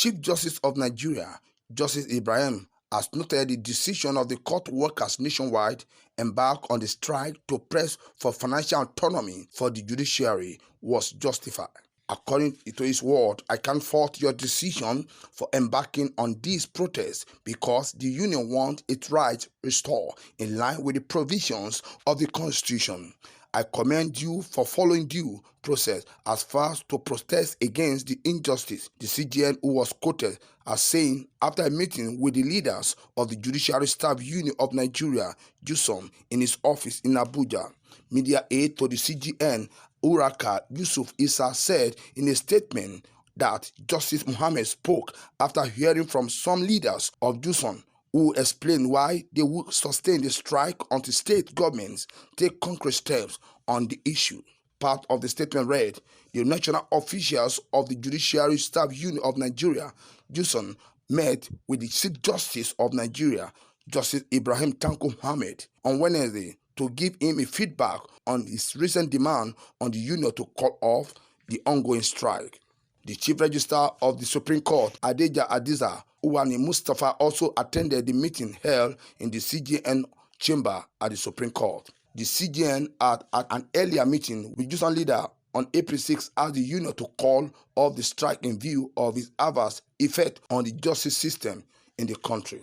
Chief Justice of Nigeria, Justice Ibrahim, has noted the decision of the court workers nationwide embarked on the strike to press for financial autonomy for the judiciary was justified. According to his word, I can't fault your decision for embarking on these protests because the union wants its rights restored in line with the provisions of the Constitution. I commend you for following due process as far as to protest against the injustice, the CGN, who was quoted as saying after a meeting with the leaders of the Judiciary Staff Union of Nigeria, JUSUM, in his office in Abuja. Media aide to the CGN, Uraka Yusuf Issa, said in a statement that Justice Mohammed spoke after hearing from some leaders of JUSUM who explained why they would sustain the strike until state governments take concrete steps on the issue. Part of the statement read, the national officials of the Judiciary Staff Union of Nigeria, JUSUM, met with the Chief Justice of Nigeria, Justice Ibrahim Tanko Mohammed, on Wednesday to give him a feedback on his recent demand on the union to call off the ongoing strike. The Chief Registrar of the Supreme Court, Adeja Adiza Uwani Mustafa, also attended the meeting held in the CGN chamber at the Supreme Court. The CGN had an earlier meeting with JUSUM leader on April 6 asked the union to call off the strike in view of its adverse effect on the justice system in the country.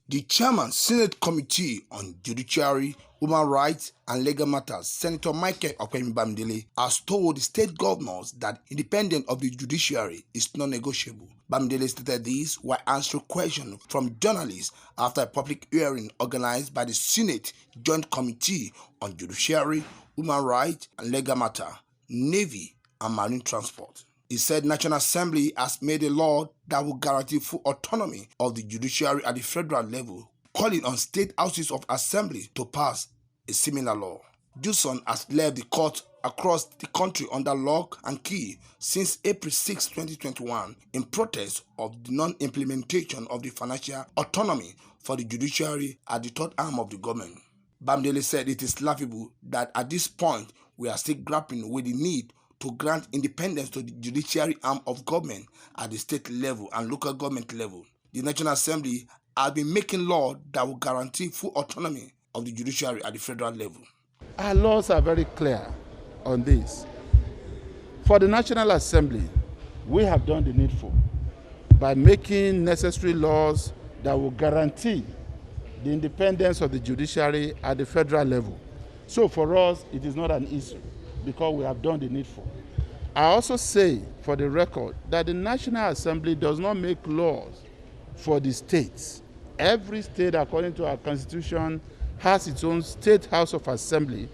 The chairman, Senate Committee on Judiciary, Human Rights and Legal Matters, Senator Michael Okwemi Bamidele, has told the state governors that independence of the judiciary is non-negotiable. Bamidele stated this while answering questions from journalists after a public hearing organized by the Senate Joint Committee on Judiciary, Human Rights and Legal Matters, Navy and Marine Transport. He said National Assembly has made a law that will guarantee full autonomy of the judiciary at the federal level, calling on state houses of assembly to pass a similar law. JUSUM has left the court across the country under lock and key since April 6, 2021, in protest of the non-implementation of the financial autonomy for the judiciary at the third arm of the government. Bamidele said it is laughable that at this point we are still grappling with the need to grant independence to the judiciary arm of government at the state level and local government level. The National Assembly has been making laws that will guarantee full autonomy of the judiciary at the federal level. Our laws are very clear on this. For the National Assembly, we have done the needful by making necessary laws that will guarantee the independence of the judiciary at the federal level. So for us, it is not an issue, because we have done the needful. I also say, for the record, that the National Assembly does not make laws for the states. Every state, according to our Constitution, has its own state House of Assembly.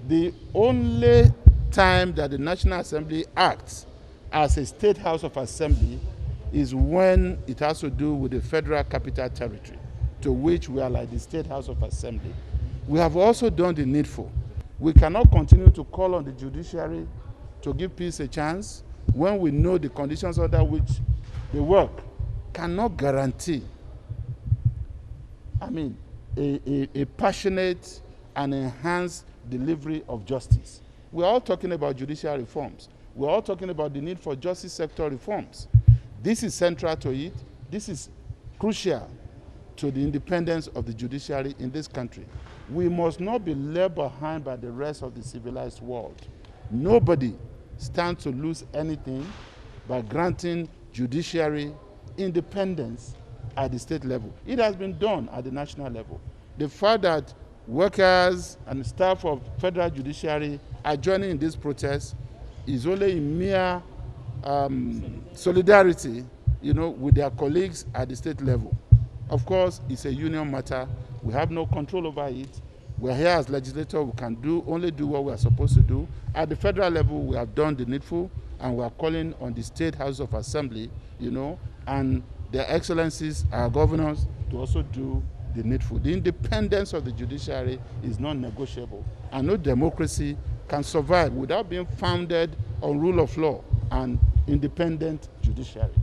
The only time that the National Assembly acts as a state House of Assembly is when it has to do with the Federal Capital Territory, to which we are like the state House of Assembly. We have also done the needful. We cannot continue to call on the judiciary to give peace a chance when we know the conditions under which they work cannot guarantee, a passionate and enhanced delivery of justice. We're all talking about judicial reforms. We're all talking about the need for justice sector reforms. This is central to it. This is crucial to the independence of the judiciary in this country. We must not be left behind by the rest of the civilized world. Nobody stands to lose anything by granting judiciary independence at the state level. It has been done at the national level. The fact that workers and staff of federal judiciary are joining in this protest is only in mere solidarity, with their colleagues at the state level. Of course, it's a union matter. We have no control over it. We're here as legislators. We can only do what we are supposed to do. At the federal level, we have done the needful, and we are calling on the State House of Assembly, and their excellencies, our governors, to also do the needful. The independence of the judiciary is non-negotiable, and no democracy can survive without being founded on rule of law and independent judiciary.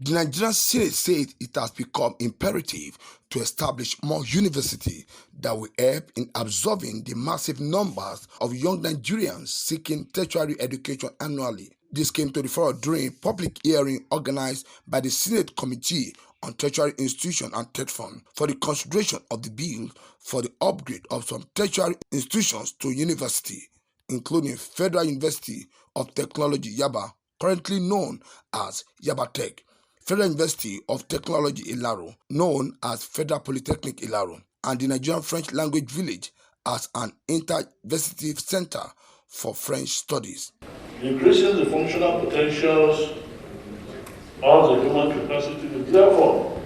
The Nigerian Senate said it has become imperative to establish more universities that will help in absorbing the massive numbers of young Nigerians seeking tertiary education annually. This came to the fore during a public hearing organized by the Senate Committee on Tertiary Institutions and TED Fund for the consideration of the bill for the upgrade of some tertiary institutions to university, including Federal University of Technology Yaba, currently known as Yaba Tech, Federal University of Technology Ilaro, known as Federal Polytechnic Ilaro, and the Nigerian French Language Village as an interversity center for French studies. Increasing the functional potentials of the human capacity is therefore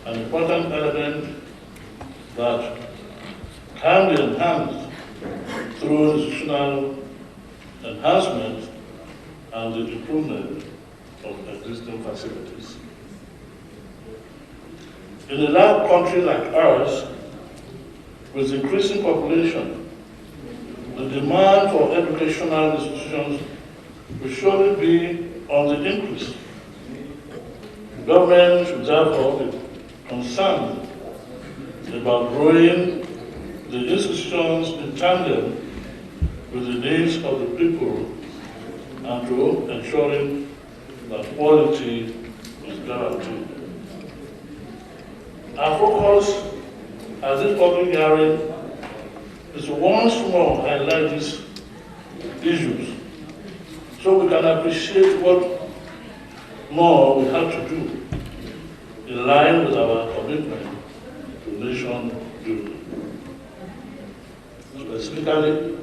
an important element that can be enhanced through institutional enhancement and the improvement of existing facilities. In a large country like ours, with increasing population, the demand for educational institutions will surely be on the increase. The government should therefore be concerned about growing the institutions in tandem with the needs of the people and to ensuring that quality is guaranteed. Our focus at this public hearing is to once more highlight these issues so we can appreciate what more we have to do in line with our commitment to nation building. Specifically,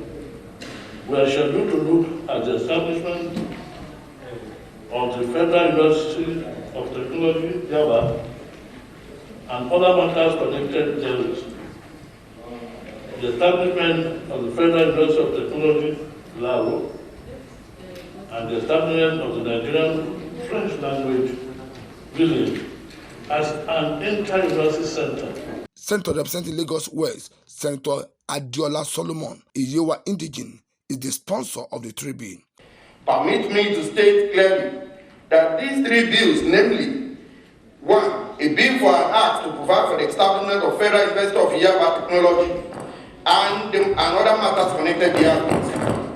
we are scheduled to look at the establishment of the Federal University of Technology, Yaba, and other matters connected therewith. The establishment of the Federal University of Technology, Laro, and the establishment of the Nigerian French Language Village as an inter-university center. Senator representing Lagos West, Senator Adiola Solomon, Iyewa Indigen, is the sponsor of the three bill. Permit me to state clearly that these three bills, namely, 1. A bill for an act to provide for the establishment of Federal University of Yaba Technology and other matters connected thereto,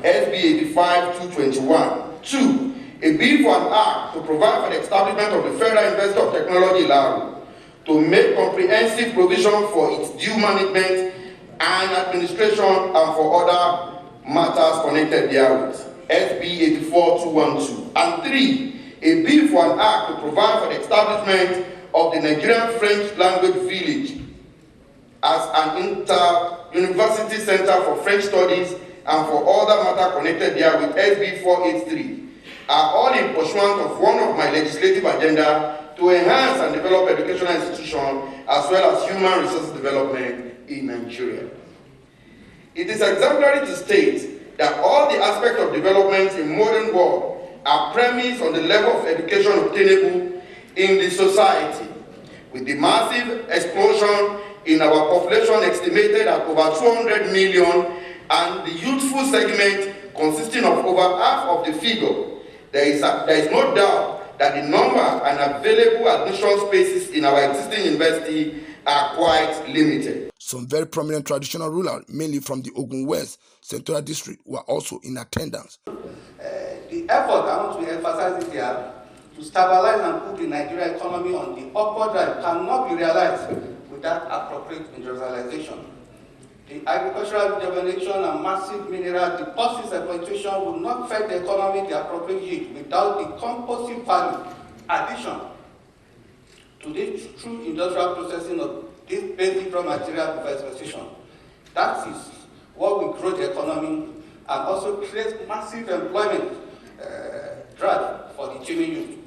SB 85-221. 2. A bill for an act to provide for the establishment of the Federal University of Technology, Laro, to make comprehensive provision for its due management and administration and for other matters connected therewith, SB 84-212. And 3. A bill for an act to provide for the establishment of the Nigerian French Language Village as an inter-university center for French studies and for other matters connected therewith, SB 483, are all in pursuant of one of my legislative agenda to enhance and develop educational institutions as well as human resources development in Nigeria. It is exemplary to state that all the aspects of development in modern world are premised on the level of education obtainable in the society, with the massive explosion in our population estimated at over 200 million and the youthful segment consisting of over half of the figure. There is no doubt that the number and available admission spaces in our existing university are quite limited. Some very prominent traditional rulers, mainly from the Ogun West Central District, were also in attendance. The effort, I want to emphasize it here, to stabilize and put the Nigerian economy on the upward drive cannot be realized without appropriate industrialization. The agricultural rejuvenation and massive mineral deposits exploitation will not affect the economy the appropriate yield without the composite value addition to the true industrial processing of this basic raw material diversification. That is what will grow the economy and also create massive employment drive for the Chile youth.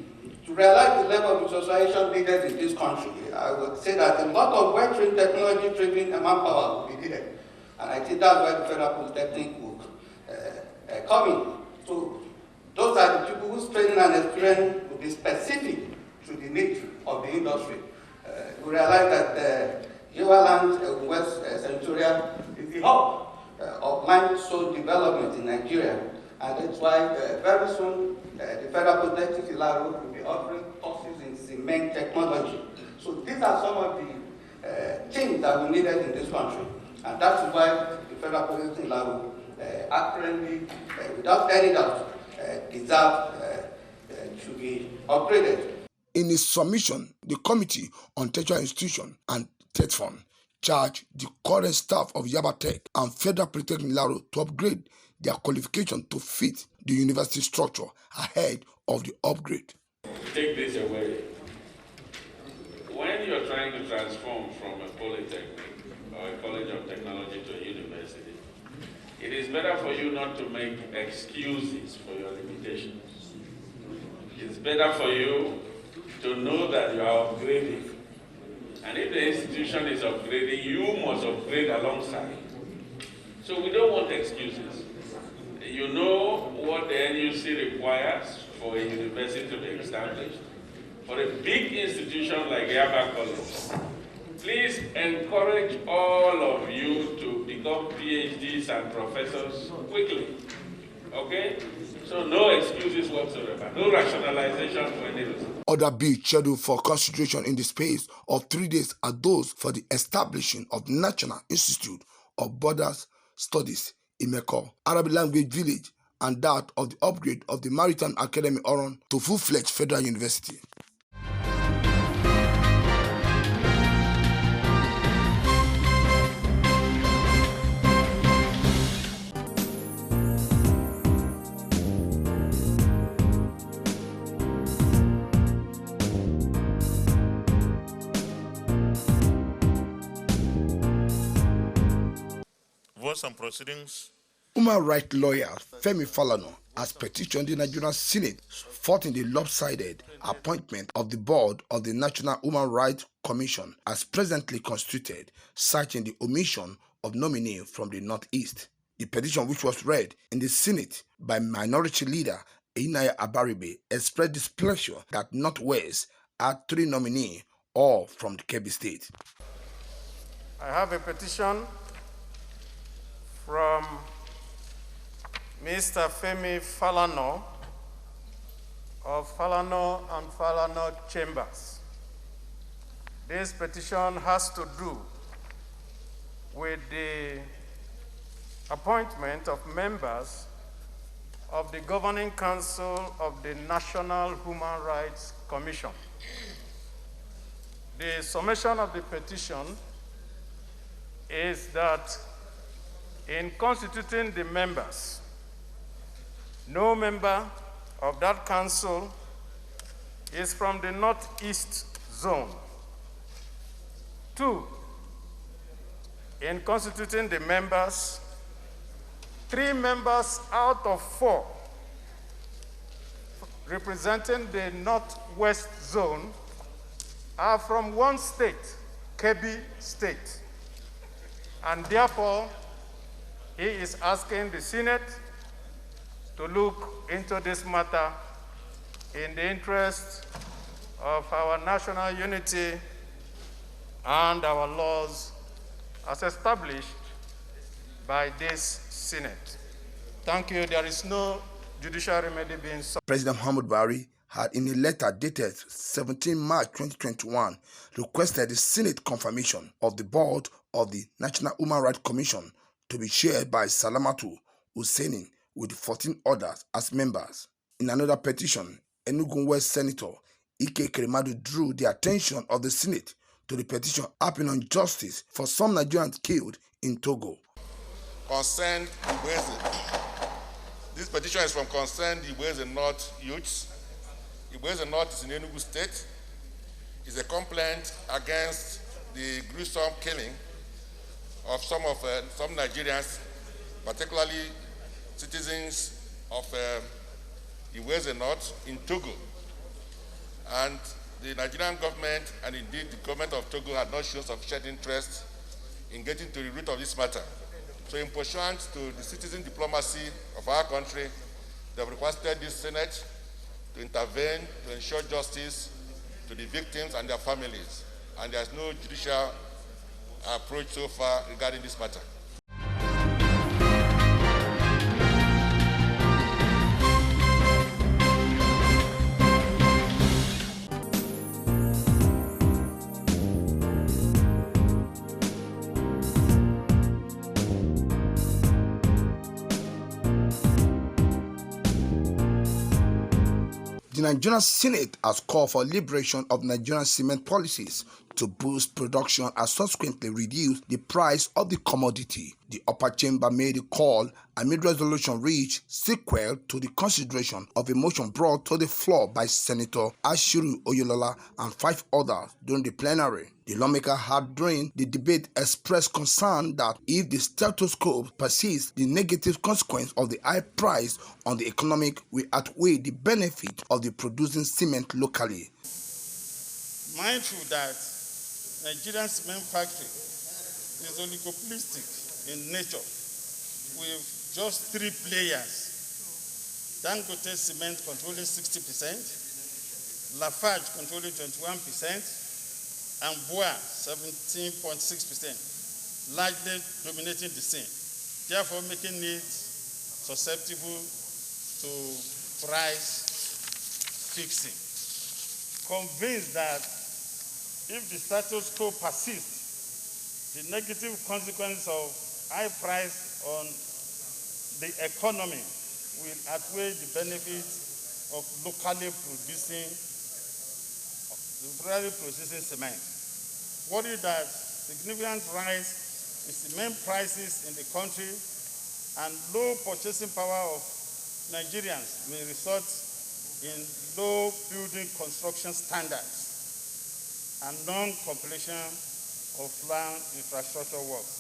To realize the level of industrialization needed in this country, I would say that a lot of well-trained, technology-driven manpower will be needed. And I think that's why the Federal Polytechnic will come in. So those are the people whose training and experience will be specific to the need of the industry. We realize that Yowaland, West Centurial, is the hub of limestone development in Nigeria. And that's why very soon the Federal Polytechnic Ilaro will be offering courses in cement technology. So these are some of the things that we needed in this country. And that's why the Federal Polytechnic Ilaro apparently, without any doubt, should be upgraded. In his submission, the Committee on Tertiary Institution and Tech Fund charged the current staff of Yaba Tech and Federal Polytechnic Laro to upgrade their qualification to fit the university structure ahead of the upgrade. Take this away. When you're trying to transform from a polytechnic or a college of technology to a university, it is better for you not to make excuses for your limitations. It's better for you to know that you are upgrading. And if the institution is upgrading, you must upgrade alongside. So we don't want excuses. You know what the NUC requires for a university to be established. For a big institution like Yaba College, please encourage all of you to become PhDs and professors quickly. Okay? So no excuses whatsoever, no rationalization for any reason. Other bills scheduled for consideration in the space of 3 days are those for the establishment of National Institute of Borders Studies in Meko, Arabic Language Village, and that of the upgrade of the Maritime Academy Oron to full-fledged federal university. Votes and proceedings. Human rights lawyer Femi Falana has petitioned the Nigerian Senate faulting the lopsided appointment of the board of the National Human Rights Commission as presently constituted, citing the omission of nominee from the Northeast. The petition, which was read in the Senate by Minority Leader Inaya Abaribe, expressed displeasure that Northwest had 3 nominees, all from the Kebbi State. I have a petition from Mr. Femi Falana of Falana and Falana Chambers. This petition has to do with the appointment of members of the Governing Council of the National Human Rights Commission. The summation of the petition is that in constituting the members, no member of that council is from the Northeast Zone. 2, in constituting the members, 3 members out of 4 representing the Northwest Zone are from one state, Kebbi State, and therefore he is asking the Senate to look into this matter in the interest of our national unity and our laws as established by this Senate. Thank you. There is no judicial remedy being sought. President Muhammad Buhari had, in a letter dated 17 March 2021, requested the Senate confirmation of the board of the National Human Rights Commission to be chaired by Salamatu Husseini with 14 others as members. In another petition, Enugu West Senator Ike Kremadu drew the attention of the Senate to the petition appealing on justice for some Nigerians killed in Togo. Concerned Igweze. This petition is from Concerned Igweze North youths. Igweze North is in Enugu State. It's a complaint against the gruesome killing of some Nigerians, particularly citizens of Iweze North in Togo. And the Nigerian government and indeed the government of Togo had not shown sufficient interest in getting to the root of this matter. So in pursuant to the citizen diplomacy of our country, they have requested this Senate to intervene to ensure justice to the victims and their families. And there is no judicial approach so far regarding this matter. The Nigerian Senate has called for liberation of Nigerian cement policies to boost production and subsequently reduce the price of the commodity. The upper chamber made a call amid resolution reached sequel to the consideration of a motion brought to the floor by Senator Ashiru Oyolola and 5 others during the plenary. The lawmaker had during the debate expressed concern that if the status quo persists, the negative consequence of the high price on the economic will outweigh the benefit of the producing cement locally. Mindful that Nigerian cement factory is oligopolistic in nature with just 3 players. Dangote Cement controlling 60%, Lafarge controlling 21%, and BUA 17.6%, largely dominating the scene, therefore making it susceptible to price fixing. Convinced that if the status quo persists, the negative consequence of high price on the economy will outweigh the benefits of locally producing cement. Worried that significant rise in cement prices in the country and low purchasing power of Nigerians may result in low building construction standards and non-completion of land infrastructure works.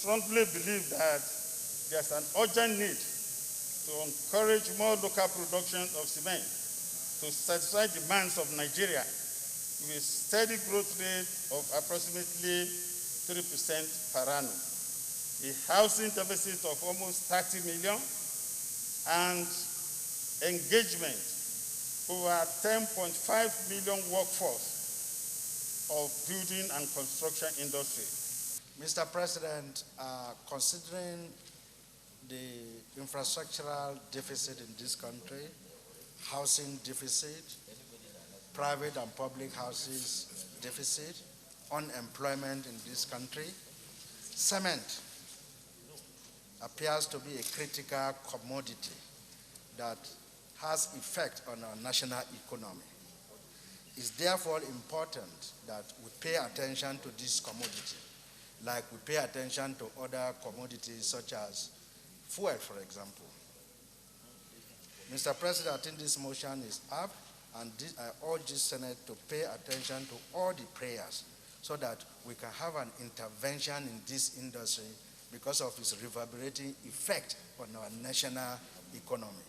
Strongly believe that there's an urgent need to encourage more local production of cement to satisfy demands of Nigeria with steady growth rate of approximately 3% per annum, a housing deficit of almost 30 million, and engagement over 10.5 million workforce of building and construction industry. Mr. President, considering the infrastructural deficit in this country, housing deficit, private and public houses deficit, unemployment in this country, cement appears to be a critical commodity that has effect on our national economy. It's therefore important that we pay attention to this commodity, like we pay attention to other commodities such as fuel, for example. Mr. President, I think this motion is up, and I urge the Senate to pay attention to all the prayers so that we can have an intervention in this industry because of its reverberating effect on our national economy.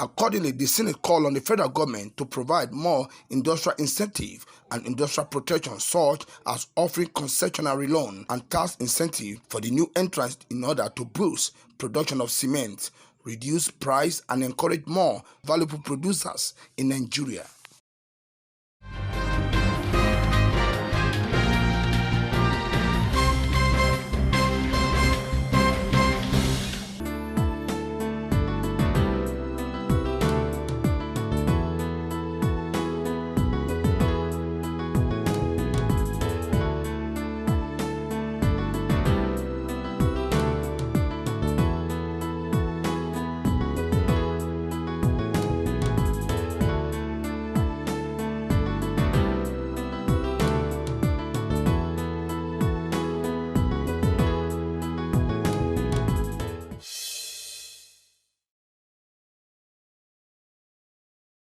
Accordingly, the Senate called on the federal government to provide more industrial incentive and industrial protection, such as offering concessionary loan and tax incentive for the new entrants in order to boost production of cement, reduce price, and encourage more valuable producers in Nigeria.